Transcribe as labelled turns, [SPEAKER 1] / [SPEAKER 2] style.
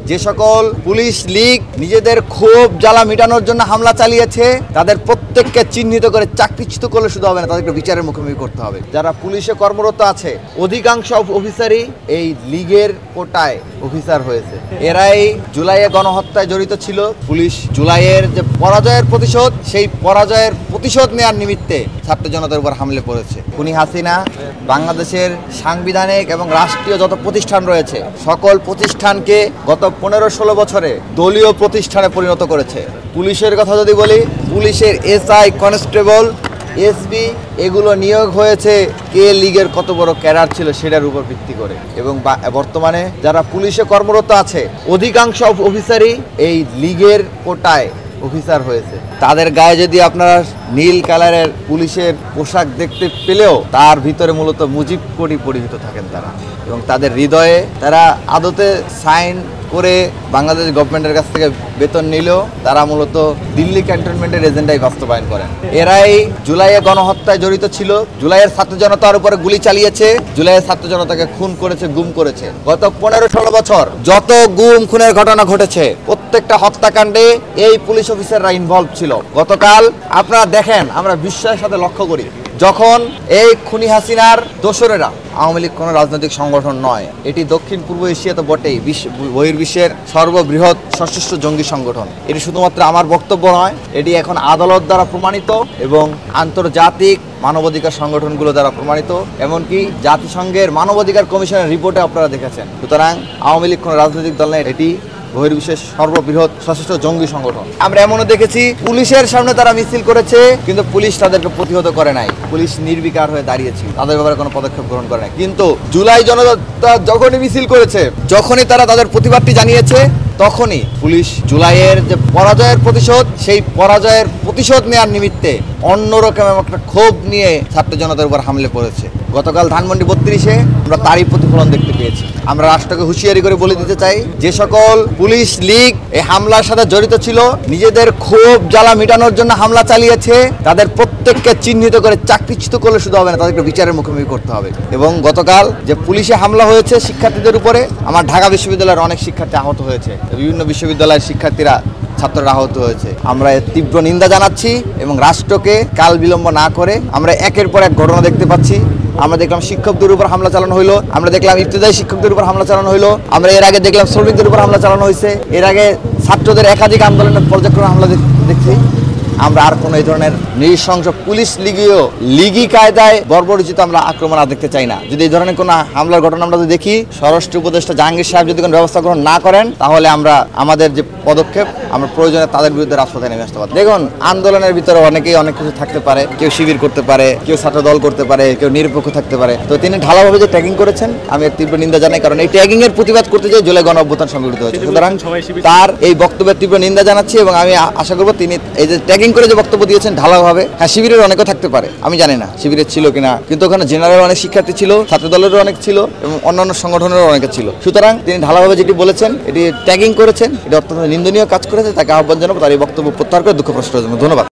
[SPEAKER 1] যে সকল পুলিশ লীগ নিজেদের ক্ষোভ জ্বালা মেটানোর জন্য হামলা চালিয়েছে তাদের প্রত্যেককে চিহ্নিত করে চাকরিচ্যুত করলে শুধু হবে না, তাদেরকে বিচারের মুখোমুখি করতে হবে। যারা পুলিশে কর্মরত আছে অধিকাংশ অফিসারই এই লীগের কোটায় অফিসার হয়েছে। এরাই জুলাইয়ে গণহত্যায় জড়িত ছিল। পুলিশ জুলাইয়ের যে পরাজয়ের প্রতিশোধ, সেই পরাজয়ের প্রতিশোধ নেওয়ার নিমিত্তে ছাত্র জনতার উপর হামলে পড়েছে। খুনি হাসিনা বাংলাদেশের সাংবিধানিক এবং রাষ্ট্রীয় যত প্রতিষ্ঠান রয়েছে সকল প্রতিষ্ঠানকে গত 15-16 বছরে দলীয় প্রতিষ্ঠানে পরিণত করেছে। পুলিশের কথা যদি বলি, পুলিশের এসআই, কনস্টেবল, এসপি এগুলো নিয়োগ হয়েছে কে লীগের কত বড় ক্যাডার ছিল সেটার উপর ভিত্তি করে। এবং বর্তমানে যারা পুলিশে কর্মরত আছে অধিকাংশ অফিসারই এই লীগের কোটায় অফিসার হয়েছে। তাদের গায়ে যদি আপনারা নীল কালারের পুলিশের পোশাক দেখতে পেলেও তার ভিতরে মূলত মুজিব কোটি পরিহিত থাকেন তারা, এবং তাদের হৃদয়ে তারা আদতে সাইন করে বাংলাদেশ গভর্নমেন্টের কাছ থেকে বেতন নিলেও তারা মূলত দিল্লি ক্যান্টনমেন্টের এজেন্ডাই বাস্তবায়ন করেন। এরাই জুলাইয়ে গণহত্যায় জড়িত ছিল, জুলাইয়ের ছাত্র জনতার উপরে গুলি চালিয়েছে, জুলাইয়ের ছাত্র জনতাকে খুন করেছে, গুম করেছে। গত 15-16 বছর যত গুম খুনের ঘটনা ঘটেছে প্রত্যেকটা হত্যাকাণ্ডে এই পুলিশ অফিসাররা ইনভলভ ছিল। গতকাল আপনারা দেখেন, আমরা বিস্ময়ের সাথে লক্ষ্য করি, যখন এই খুনি হাসিনার দোসরেরা, আওয়ামী লীগ কোনো রাজনৈতিক সংগঠন নয়, এটি দক্ষিণ পূর্ব এশিয়া তো বটেই, বহির্বিশ্বের সর্ববৃহৎ সশস্ত্র জঙ্গি সংগঠন। এটি শুধুমাত্র আমার বক্তব্য নয়, এটি এখন আদালত দ্বারা প্রমাণিত এবং আন্তর্জাতিক মানবাধিকার সংগঠনগুলো দ্বারা প্রমাণিত, এমনকি জাতিসংঘের মানবাধিকার কমিশনের রিপোর্টে আপনারা দেখেছেন। সুতরাং আওয়ামী লীগ কোনো রাজনৈতিক দল নয়, এটি বহির্বিশ্বের সর্ববৃহৎ সশস্ত্র জঙ্গি সংগঠন। আমরা এমনও দেখেছি পুলিশের সামনে তারা মিছিল করেছে কিন্তু পুলিশ তাদেরকে প্রতিহত করে নাই, পুলিশ নির্বিকার হয়ে দাঁড়িয়েছে, তাদের ব্যাপারে কোনো পদক্ষেপ গ্রহণ করে নাই। কিন্তু জুলাই জনতা যখনই মিছিল করেছে, যখনই তারা তাদের প্রতিবাদটি জানিয়েছে, তখনই পুলিশ জুলাইয়ের যে পরাজয়ের প্রতিশোধ, সেই পরাজয়ের প্রতিশোধ নেওয়ার নিমিত্তে অন্যরকম একটা ক্ষোভ নিয়ে ছাত্র জনতার উপর হামলে পড়েছে। গতকাল ধানমন্ডি 32-এ আমরা তারই প্রতিফলন দেখতে পেয়েছি। আমরা রাষ্ট্রকে হুঁশিয়ারি করে বলে দিতে চাই, যে সকল পুলিশ লীগ এই হামলার সাথে জড়িত ছিল, নিজেদের ক্ষোভ জ্বালা মেটানোর জন্য হামলা চালিয়েছে, তাদের প্রত্যেককে চিহ্নিত করে চাকরিচ্যুত করলে শুধু হবে না, তাদেরকে বিচারের মুখোমুখি করতে হবে। এবং গতকাল যে পুলিশে হামলা হয়েছে শিক্ষার্থীদের উপরে, আমার ঢাকা বিশ্ববিদ্যালয়ের অনেক শিক্ষার্থী আহত হয়েছে, বিভিন্ন বিশ্ববিদ্যালয়ের শিক্ষার্থীরা, ছাত্ররা আহত হয়েছে। আমরা এর তীব্র নিন্দা জানাচ্ছি এবং রাষ্ট্রকে কাল বিলম্ব না করে, আমরা একের পর এক ঘটনা দেখতে পাচ্ছি। আমরা দেখলাম শিক্ষকদের উপর হামলা চালানো হইলো, আমরা দেখলাম ইবতেদায়ী শিক্ষকদের উপর হামলা চালানো হইলো, আমরা এর আগে দেখলাম শ্রমিকদের উপর হামলা চালানো হয়েছে, এর আগে ছাত্রদের একাধিক আন্দোলনের পর্যায়ক্রমে হামলা দেখছি। আমরা আর কোনো এই ধরনের নৃশংস পুলিশ লিগি কায়দায় বর্বরোচিত আমরা আক্রমণ আর দেখতে চাই না। যদি এই ধরনের কোনো হামলার ঘটনা আমরা যদি দেখি, স্বরাষ্ট্র উপদেষ্টা জাহাঙ্গীর সাহেব যদি কোনো ব্যবস্থা গ্রহণ না করেন, তাহলে আমরা আমাদের যে পদক্ষেপ, আমরা প্রয়োজনে তাদের বিরুদ্ধে রাজপথে নেমে আসতে পারি। দেখুন, আন্দোলনের ভিতরে অনেকেই অনেক কিছু থাকতে পারে, কেউ শিবির করতে পারে, কেউ ছাত্র দল করতে পারে, কেউ নিরপেক্ষ থাকতে পারে। তো তিনি ঢালাভাবে যে ট্যাগিং করেছেন, আমি এর তীব্র নিন্দা জানাই, কারণ এই ট্যাগিং এর প্রতিবাদ করতে যে জুলাই গণ অভ্যুত্থান সংঘটিত হয়েছে। সুতরাং তার এই বক্তব্যের তীব্র নিন্দা জানাচ্ছি এবং আমি আশা করবো তিনি এই যে ট্যাগিং করে যে বক্তব্য দিয়েছেন ঢালাভাবে, হ্যাঁ শিবিরের অনেকেও থাকতে পারে, আমি জানি না শিবিরের ছিল কিনা, কিন্তু ওখানে জেনারেল অনেক শিক্ষার্থী ছিল, ছাত্র দলেরও অনেক ছিল এবং অন্যান্য সংগঠনেরও অনেকে ছিল। সুতরাং তিনি ঢালাভাবে যেটি বলেছেন, এটি ট্যাগিং করেছেন, এটি অত্যন্ত নিন্দনীয় কাজ করেছে। তাকে আহ্বান জানাবো তার এই বক্তব্য প্রত্যাহার করে দুঃখ প্রকাশ করার জন্য। ধন্যবাদ।